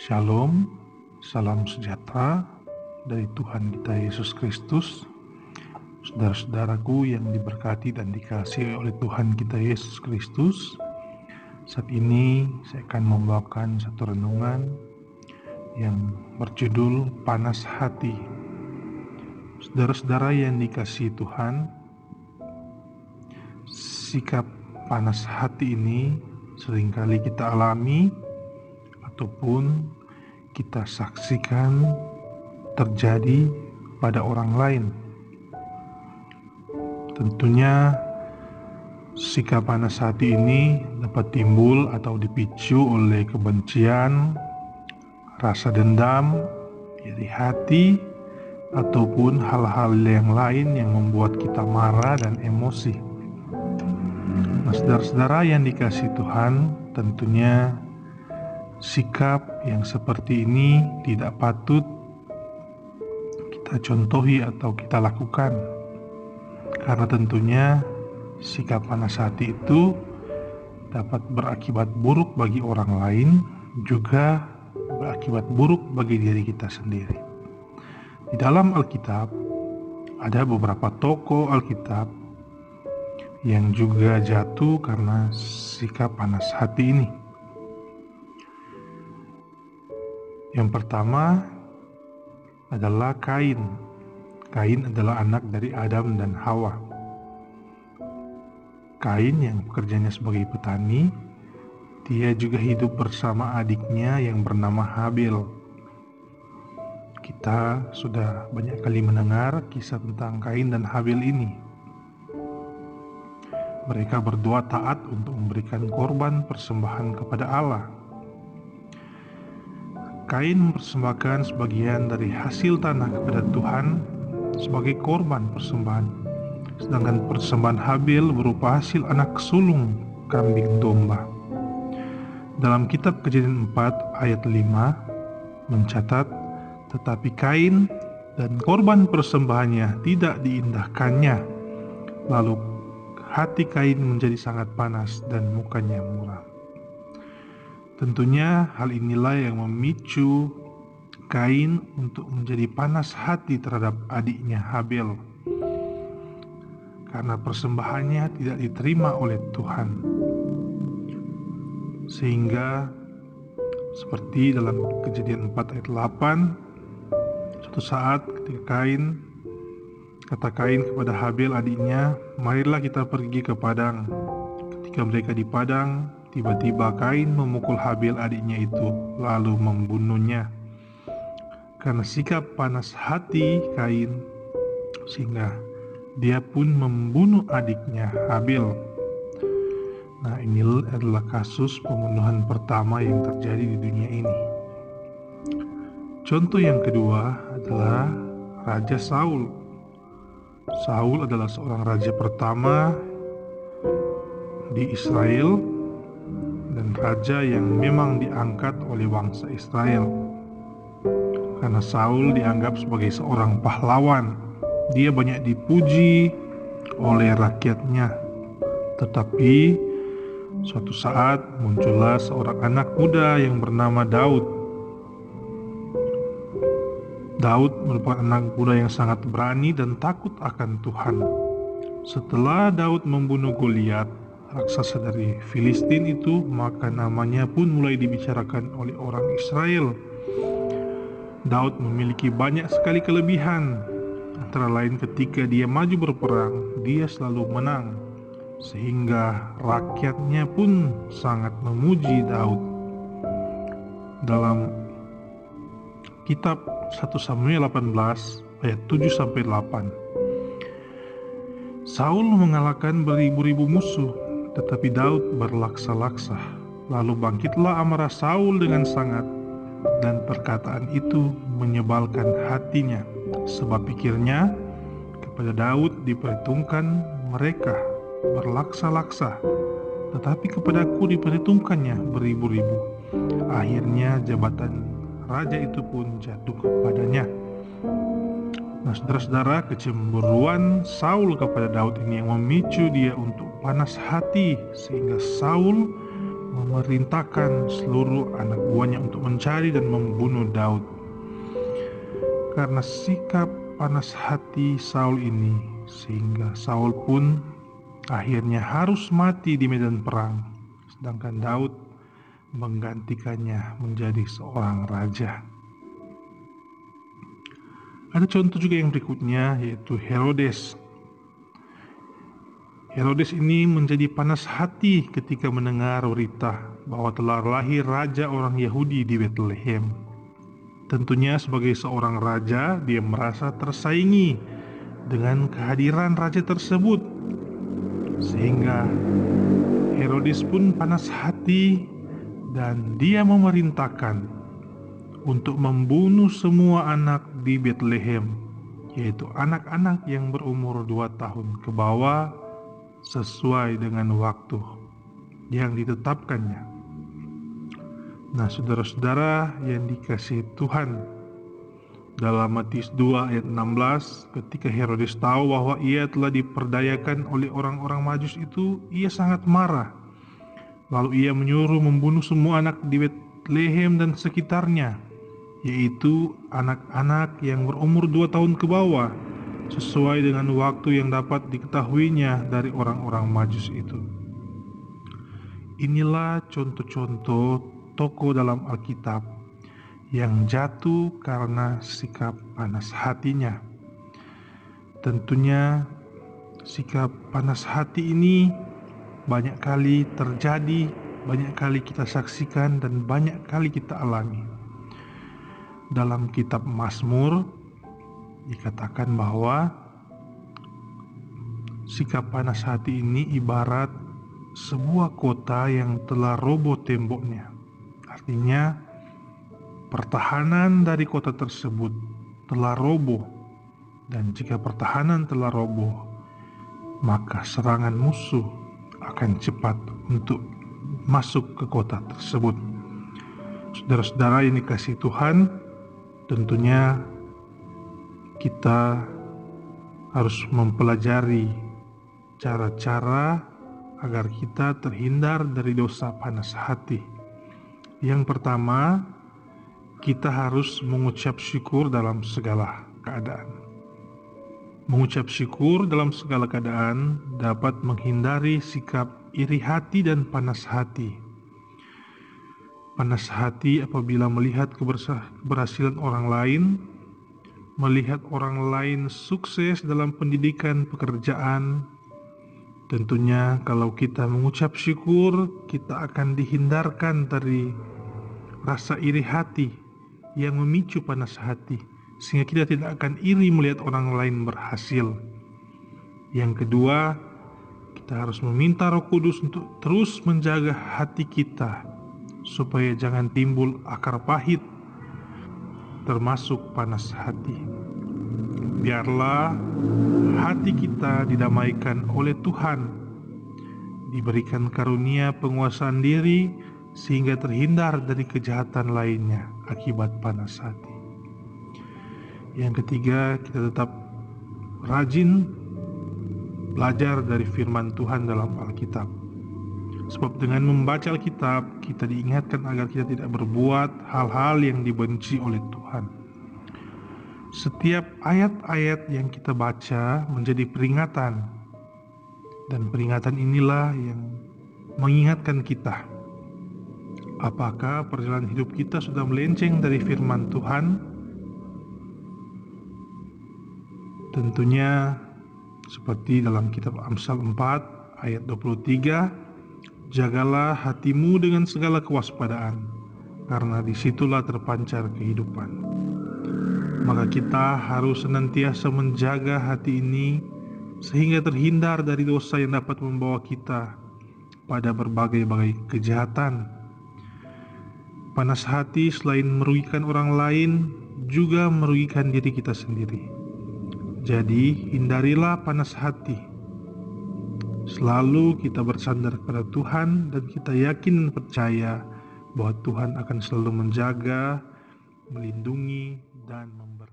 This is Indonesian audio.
Shalom, salam sejahtera dari Tuhan kita Yesus Kristus. Saudara-saudaraku yang diberkati dan dikasihi oleh Tuhan kita Yesus Kristus, saat ini saya akan membawakan satu renungan yang berjudul Panas Hati. Saudara-saudara yang dikasihi Tuhan, sikap panas hati ini seringkali kita alami ataupun kita saksikan terjadi pada orang lain. Tentunya sikap panas hati ini dapat timbul atau dipicu oleh kebencian, rasa dendam, iri hati, ataupun hal-hal yang lain yang membuat kita marah dan emosi. Nah, saudara-saudara yang dikasihi Tuhan, tentunya sikap yang seperti ini tidak patut kita contohi atau kita lakukan, karena tentunya sikap panas hati itu dapat berakibat buruk bagi orang lain, juga berakibat buruk bagi diri kita sendiri. Di dalam Alkitab ada beberapa tokoh Alkitab yang juga jatuh karena sikap panas hati ini. Yang pertama adalah Kain. Kain adalah anak dari Adam dan Hawa. Kain yang pekerjaannya sebagai petani, dia juga hidup bersama adiknya yang bernama Habil. Kita sudah banyak kali mendengar kisah tentang Kain dan Habil ini. Mereka berdua taat untuk memberikan korban persembahan kepada Allah. Kain mempersembahkan sebagian dari hasil tanah kepada Tuhan sebagai korban persembahan, sedangkan persembahan Habil berupa hasil anak sulung kambing domba. Dalam kitab Kejadian 4 ayat 5 mencatat, tetapi Kain dan korban persembahannya tidak diindahkannya, lalu hati Kain menjadi sangat panas dan mukanya muram. Tentunya hal inilah yang memicu Kain untuk menjadi panas hati terhadap adiknya Habil, karena persembahannya tidak diterima oleh Tuhan. Sehingga seperti dalam Kejadian 4 ayat 8, suatu saat ketika kata Kain kepada Habil adiknya, "Marilah kita pergi ke padang." Ketika mereka di padang, tiba-tiba Kain memukul Habil adiknya itu, lalu membunuhnya. Karena sikap panas hati Kain, sehingga dia pun membunuh adiknya Habil. Nah, ini adalah kasus pembunuhan pertama yang terjadi di dunia ini. Contoh yang kedua adalah Raja Saul. Saul adalah seorang raja pertama di Israel dan raja yang memang diangkat oleh bangsa Israel. Karena Saul dianggap sebagai seorang pahlawan, dia banyak dipuji oleh rakyatnya. Tetapi suatu saat muncullah seorang anak muda yang bernama Daud. Daud merupakan anak muda yang sangat berani dan takut akan Tuhan. Setelah Daud membunuh Goliat, raksasa dari Filistin itu, maka namanya pun mulai dibicarakan oleh orang Israel. Daud memiliki banyak sekali kelebihan, antara lain ketika dia maju berperang, dia selalu menang, sehingga rakyatnya pun sangat memuji Daud. Dalam kitab 1 Samuel 18 ayat 7-8, Saul mengalahkan beribu-ribu musuh, tetapi Daud berlaksa-laksa. Lalu bangkitlah amarah Saul dengan sangat, dan perkataan itu menyebalkan hatinya, sebab pikirnya, kepada Daud diperhitungkan mereka berlaksa-laksa, tetapi kepadaku diperhitungkannya beribu-ribu. Akhirnya jabatan raja itu pun jatuh kepadanya. Nah, saudara-saudara, kecemburuan Saul kepada Daud ini yang memicu dia untuk panas hati, sehingga Saul memerintahkan seluruh anak buahnya untuk mencari dan membunuh Daud. Karena sikap panas hati Saul ini, sehingga Saul pun akhirnya harus mati di medan perang, sedangkan Daud menggantikannya menjadi seorang raja. Ada contoh juga yang berikutnya, yaitu Herodes. Herodes ini menjadi panas hati ketika mendengar berita bahwa telah lahir raja orang Yahudi di Bethlehem. Tentunya sebagai seorang raja, dia merasa tersaingi dengan kehadiran raja tersebut, sehingga Herodes pun panas hati dan dia memerintahkan untuk membunuh semua anak di Bethlehem, yaitu anak-anak yang berumur 2 tahun ke bawah, sesuai dengan waktu yang ditetapkannya. Nah, saudara-saudara yang dikasihi Tuhan, dalam Matius 2 ayat 16, ketika Herodes tahu bahwa ia telah diperdayakan oleh orang-orang Majus itu, ia sangat marah. Lalu ia menyuruh membunuh semua anak di Bethlehem dan sekitarnya, yaitu anak-anak yang berumur 2 tahun ke bawah, sesuai dengan waktu yang dapat diketahuinya dari orang-orang Majus itu. Inilah contoh-contoh tokoh dalam Alkitab yang jatuh karena sikap panas hatinya. Tentunya sikap panas hati ini banyak kali terjadi, banyak kali kita saksikan, dan banyak kali kita alami. Dalam kitab Mazmur dikatakan bahwa sikap panas hati ini ibarat sebuah kota yang telah roboh temboknya. Artinya pertahanan dari kota tersebut telah roboh, dan jika pertahanan telah roboh, maka serangan musuh akan cepat untuk masuk ke kota tersebut. Saudara-saudara yang dikasihi Tuhan, tentunya kita harus mempelajari cara-cara agar kita terhindar dari dosa panas hati. Yang pertama, kita harus mengucap syukur dalam segala keadaan. Mengucap syukur dalam segala keadaan dapat menghindari sikap iri hati dan panas hati. Panas hati apabila melihat keberhasilan orang lain, melihat orang lain sukses dalam pendidikan, pekerjaan. Tentunya kalau kita mengucap syukur, kita akan dihindarkan dari rasa iri hati yang memicu panas hati, sehingga kita tidak akan iri melihat orang lain berhasil. Yang kedua, kita harus meminta Roh Kudus untuk terus menjaga hati kita, supaya jangan timbul akar pahit, termasuk panas hati. Biarlah hati kita didamaikan oleh Tuhan, diberikan karunia penguasaan diri, sehingga terhindar dari kejahatan lainnya akibat panas hati. Yang ketiga, kita tetap rajin belajar dari firman Tuhan dalam Alkitab. Sebab dengan membaca Alkitab, kita diingatkan agar kita tidak berbuat hal-hal yang dibenci oleh Tuhan. Setiap ayat-ayat yang kita baca menjadi peringatan, dan peringatan inilah yang mengingatkan kita apakah perjalanan hidup kita sudah melenceng dari firman Tuhan. Tentunya seperti dalam kitab Amsal 4 ayat 23, jagalah hatimu dengan segala kewaspadaan, karena disitulah terpancar kehidupan. Maka kita harus senantiasa menjaga hati ini, sehingga terhindar dari dosa yang dapat membawa kita pada berbagai-bagai kejahatan. Panas hati selain merugikan orang lain, juga merugikan diri kita sendiri. Jadi hindarilah panas hati. Selalu kita bersandar kepada Tuhan, dan kita yakin dan percaya bahwa Tuhan akan selalu menjaga, melindungi, dan memberkati.